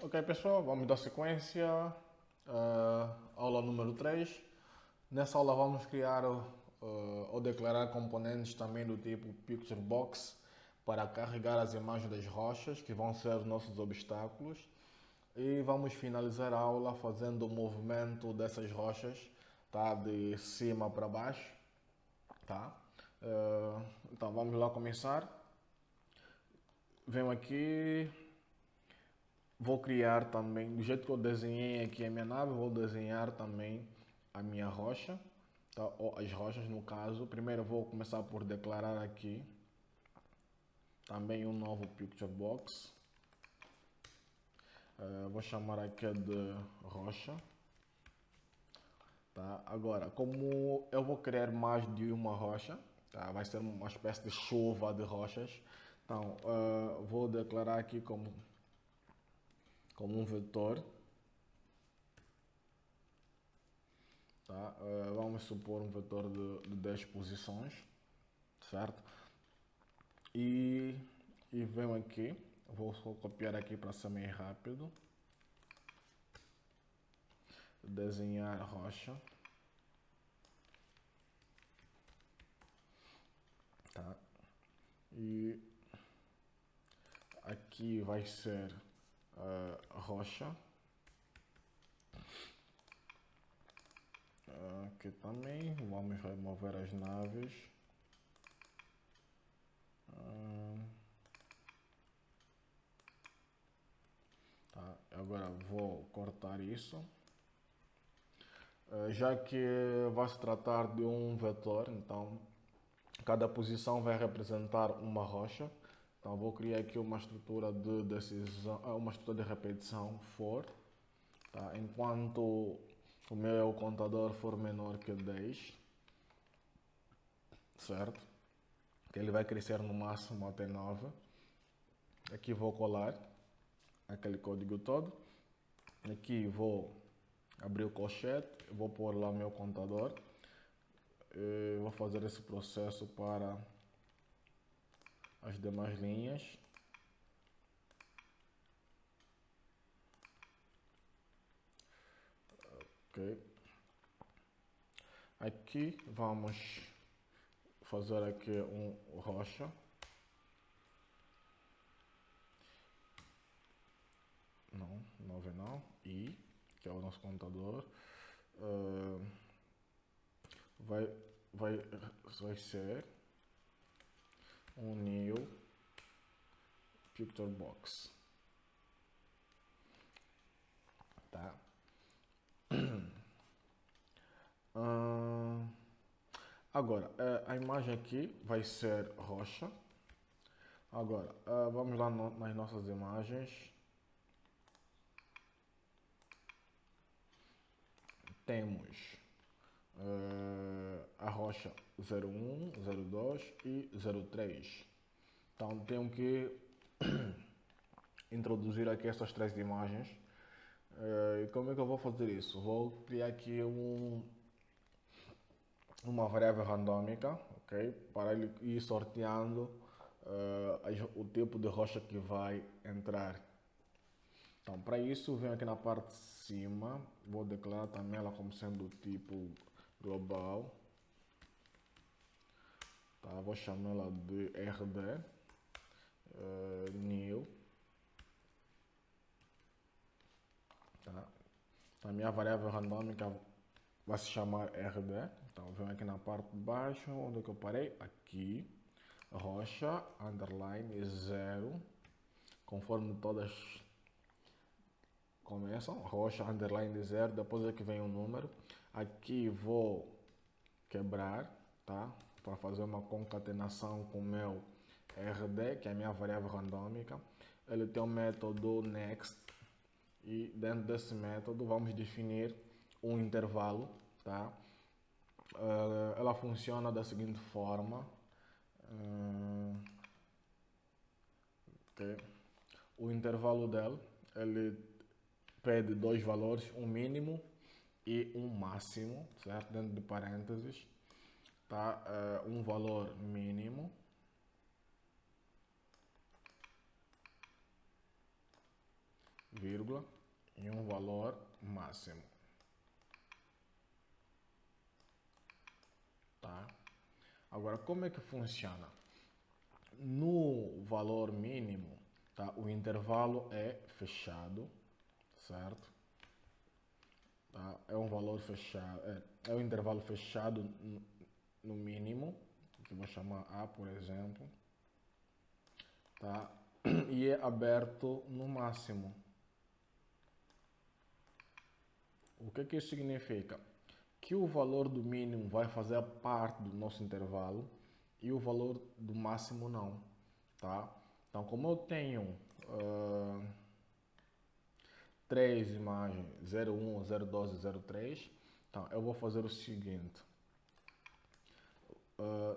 Ok, pessoal, vamos dar sequência. Aula número 3. Nessa aula vamos criar ou declarar componentes também do tipo Picture Box para carregar as imagens das rochas que vão ser os nossos obstáculos. E vamos finalizar a aula fazendo o movimento dessas rochas, tá? De cima para baixo, tá? Então vamos lá começar. Venho aqui. Vou criar também, do jeito que eu desenhei aqui a minha nave, vou desenhar também a minha rocha, tá? Ou as rochas no caso. Primeiro vou começar por declarar aqui também um novo Picture Box. Vou chamar aqui de rocha. Tá? Agora, como eu vou criar mais de uma rocha, tá? Vai ser uma espécie de chuva de rochas. Então, vou declarar aqui como um vetor. Tá? Vamos supor um vetor de 10 posições, certo? E venho aqui, vou só copiar aqui para ser mais rápido. Desenhar rocha. Tá? E aqui vai ser rocha. Aqui também vamos remover as naves. Tá? Agora vou cortar isso. Já que vai se tratar de um vetor, então cada posição vai representar uma rocha. Então vou criar aqui uma estrutura de decisão, uma estrutura de repetição for, tá? Enquanto o meu contador for menor que 10, certo? Que ele vai crescer no máximo até 9. Aqui vou colar aquele código todo. Aqui vou abrir o colchete, vou pôr lá o meu contador. Vou fazer esse processo para as demais linhas. Ok. Aqui vamos fazer aqui um rocha. Não, 9 não. I, que é o nosso contador. Vai ser um new Picture Box. Tá? Agora, a imagem aqui vai ser rocha. Agora, vamos lá nas nossas imagens. Temos a rocha 01, 02 e 03. Então, tenho que introduzir aqui essas três imagens. E como é que eu vou fazer isso? Vou criar aqui uma variável randômica, ok? Para ele ir sorteando o tipo de rocha que vai entrar. Então, para isso, venho aqui na parte de cima, vou declarar também ela como sendo do tipo global. Tá? Vou chamá-la de rd new. Tá? A minha variável randômica vai se chamar rd. Então, venho aqui na parte de baixo, onde é que eu parei? Aqui, rocha, underline, 0, conforme todas começam, rocha, underline, 0, depois é que vem o número. Aqui vou quebrar, tá? Para fazer uma concatenação com o meu rd, que é a minha variável randômica. Ele tem o método next e dentro desse método vamos definir um intervalo, tá? Ela funciona da seguinte forma. Okay. O intervalo dela, ele pede dois valores, um mínimo e um máximo, certo? Dentro de parênteses, tá? Um valor mínimo vírgula, e um valor máximo. Tá? Agora, como é que funciona? No valor mínimo, tá? O intervalo é fechado, certo? Tá? É um valor fechado, é um intervalo fechado no mínimo, que eu vou chamar A, por exemplo, tá? E é aberto no máximo. O que isso significa? Que o valor do mínimo vai fazer parte do nosso intervalo e o valor do máximo não, tá? Então, como eu tenho três imagens, 01, 012 e 03, então eu vou fazer o seguinte,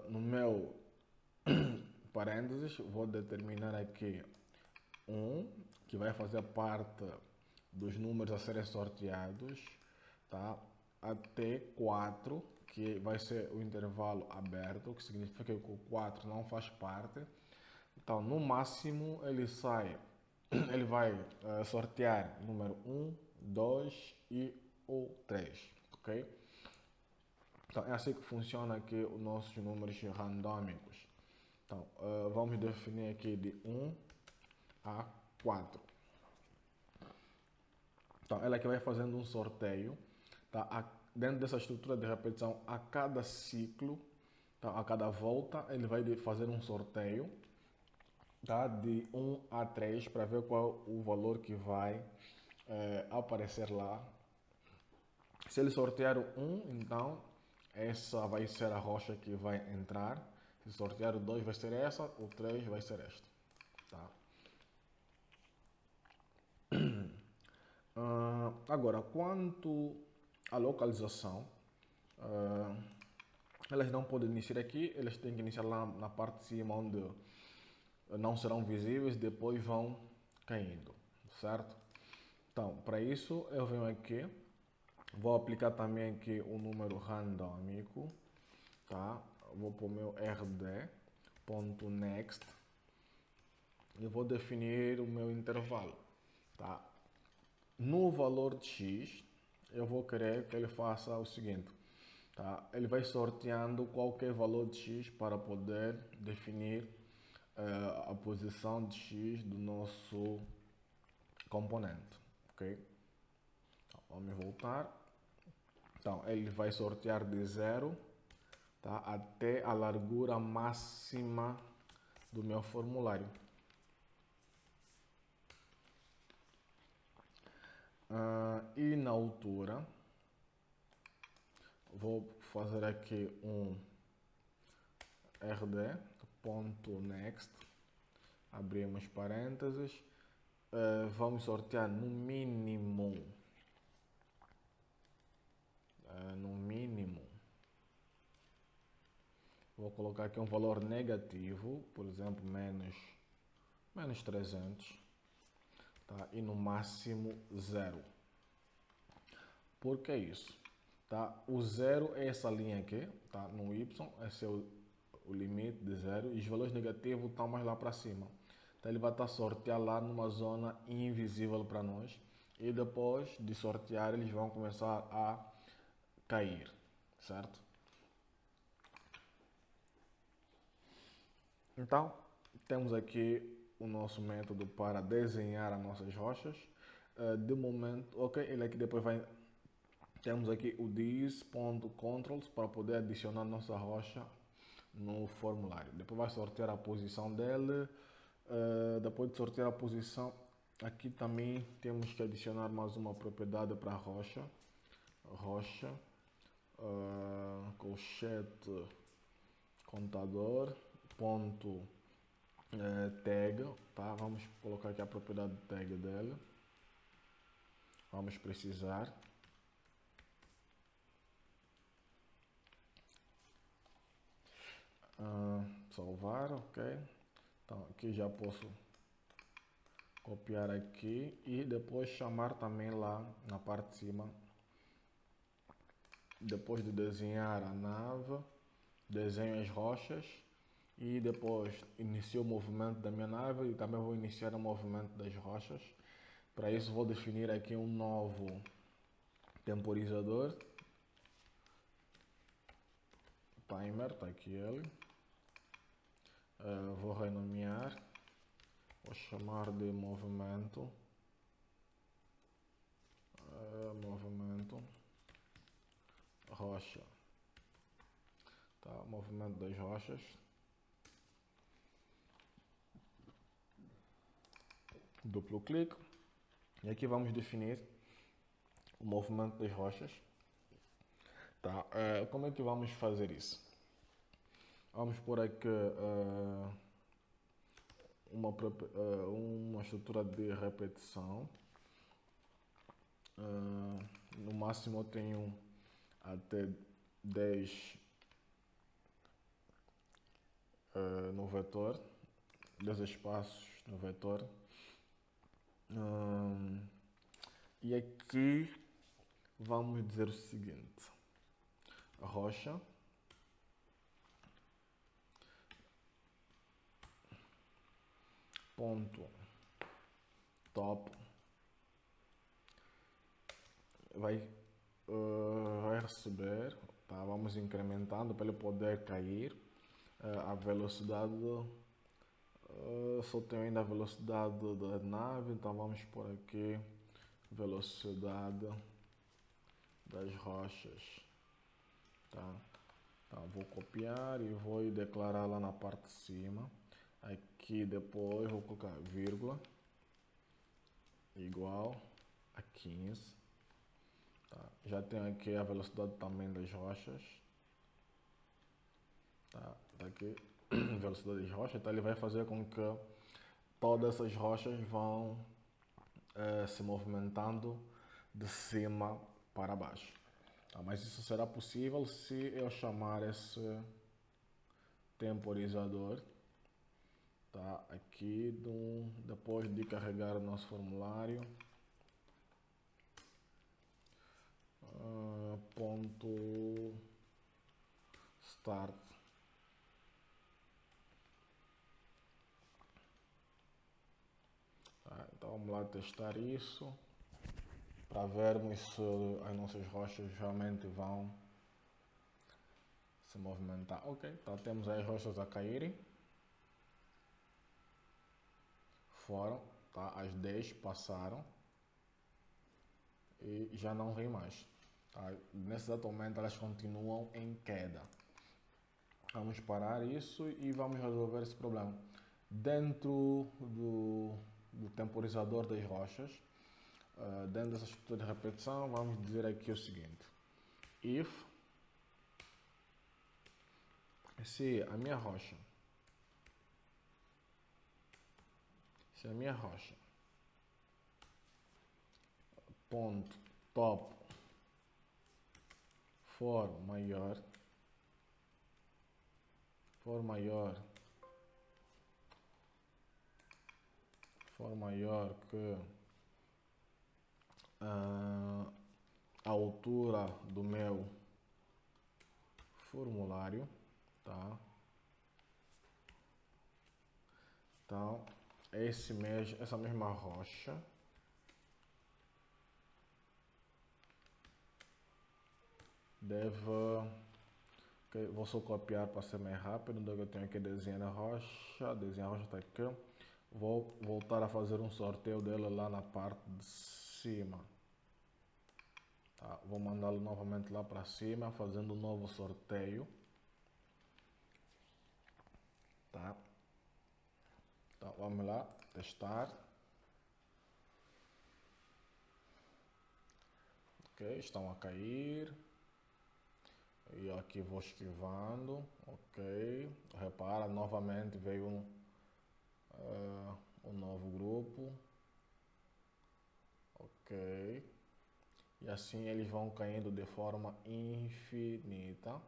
no meu parênteses, vou determinar aqui 1, que vai fazer parte dos números a serem sorteados, tá? Até 4, que vai ser o intervalo aberto, que significa que o 4 não faz parte. Então, no máximo, ele vai sortear número 1, 2 e o 3, ok? Então, é assim que funciona aqui os nossos números randômicos. Então, vamos definir aqui de 1 a 4. Então, ela que vai fazendo um sorteio, tá? Dentro dessa estrutura de repetição, a cada ciclo, tá? A cada volta, ele vai fazer um sorteio, tá? De 1 a 3 para ver qual o valor que vai aparecer lá. Se ele sortear o 1, então essa vai ser a rocha que vai entrar. Se sortear o 2 vai ser essa, o 3 vai ser esta, tá? Agora, quanto à localização, elas não podem iniciar aqui, elas têm que iniciar lá na parte de cima, onde não serão visíveis, depois vão caindo, certo? Então, para isso, eu venho aqui, vou aplicar também aqui o número randômico, tá? Vou pôr o meu rd.next e vou definir o meu intervalo, tá? No valor de x, eu vou querer que ele faça o seguinte, tá? Ele vai sorteando qualquer valor de x para poder definir a posição de x do nosso componente, ok? Então, vamos voltar. Então, ele vai sortear de 0, tá, até a largura máxima do meu formulário. E na altura, vou fazer aqui um rd.next, abrimos parênteses, vamos sortear no mínimo, vou colocar aqui um valor negativo, por exemplo, menos 300, tá? E no máximo 0. Por que isso? Tá? O 0 é essa linha aqui, tá? No y, esse é o limite de 0, e os valores negativos estão mais lá para cima. Então ele vai estar sortear lá numa zona invisível para nós, e depois de sortear eles vão começar a cair, certo? Então, temos aqui o nosso método para desenhar as nossas rochas. De momento, ok, ele aqui depois vai... Temos aqui o this.controls para poder adicionar nossa rocha no formulário. Depois vai sortear a posição dele. Depois de sortear a posição, aqui também temos que adicionar mais uma propriedade para a rocha. Colchete contador ponto tag, tá? Vamos colocar aqui a propriedade tag dele. Vamos precisar. Salvar, ok. Então aqui já posso copiar aqui e depois chamar também lá na parte de cima. Depois de desenhar a nave, desenho as rochas e depois inicio o movimento da minha nave e também vou iniciar o movimento das rochas. Para isso vou definir aqui um novo temporizador. Timer, está aqui ele. Vou renomear. Vou chamar de movimento. Movimento rocha. Tá, movimento das rochas. Duplo clique. E aqui vamos definir o movimento das rochas. Tá, como é que vamos fazer isso? Vamos pôr aqui uma estrutura de repetição. No máximo eu tenho até 10 no vetor, 10 espaços no vetor. E aqui vamos dizer o seguinte: a rocha ponto top vai receber, tá? Vamos incrementando para ele poder cair. A velocidade, só tenho ainda a velocidade da nave, então vamos por aqui velocidade das rochas, tá? Então vou copiar e vou declarar lá na parte de cima. Aqui depois vou colocar vírgula igual a 15. Tá? Já tenho aqui a velocidade também das rochas. Tá aqui velocidade das rochas, então ele vai fazer com que todas essas rochas vão se movimentando de cima para baixo. Tá? Mas isso será possível se eu chamar esse temporizador, tá? Aqui depois de carregar o nosso formulário, ponto start. Então vamos lá testar isso para vermos se as nossas rochas realmente vão se movimentar. Ok, então temos as rochas a caírem. Foram, tá? As 10 passaram e já não vem mais. Tá? Nesse exato momento elas continuam em queda. Vamos parar isso e vamos resolver esse problema. Dentro do temporizador das rochas, dentro dessa estrutura de repetição, vamos dizer aqui o seguinte: if se a minha rocha ponto top for maior que a altura do meu formulário, tá? Então, essa mesma rocha deve... Okay, vou só copiar para ser mais rápido. Então eu tenho aqui desenhar a rocha está aqui. Vou voltar a fazer um sorteio dela lá na parte de cima. Tá? Vou mandá-lo novamente lá para cima, fazendo um novo sorteio. Tá? Então vamos lá, testar. Ok, estão a cair. E aqui vou esquivando. Ok, repara, novamente veio um novo grupo. Ok. E assim eles vão caindo de forma infinita.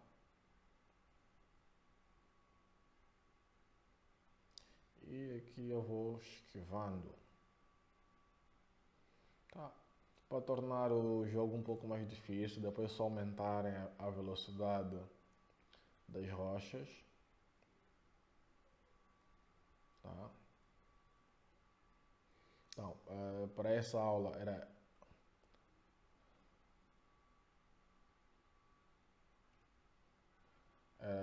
E aqui eu vou esquivando. Tá. Para tornar o jogo um pouco mais difícil, depois é só aumentarem a velocidade das rochas. Tá. Então, para essa aula era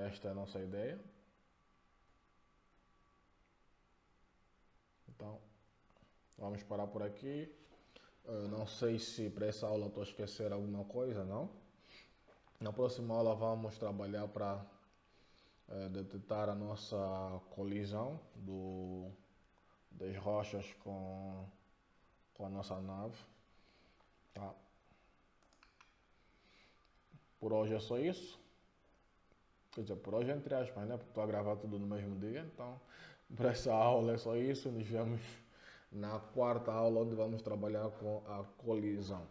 esta é a nossa ideia. Então, vamos parar por aqui. Não sei se para essa aula estou a esquecer alguma coisa, não? Na próxima aula vamos trabalhar para detectar a nossa colisão das rochas com a nossa nave. Tá? Por hoje é só isso. Quer dizer, por hoje entre aspas, né? Porque estou a gravar tudo no mesmo dia. Então, para essa aula é só isso. Nos vemos na quarta aula, onde vamos trabalhar com a colisão.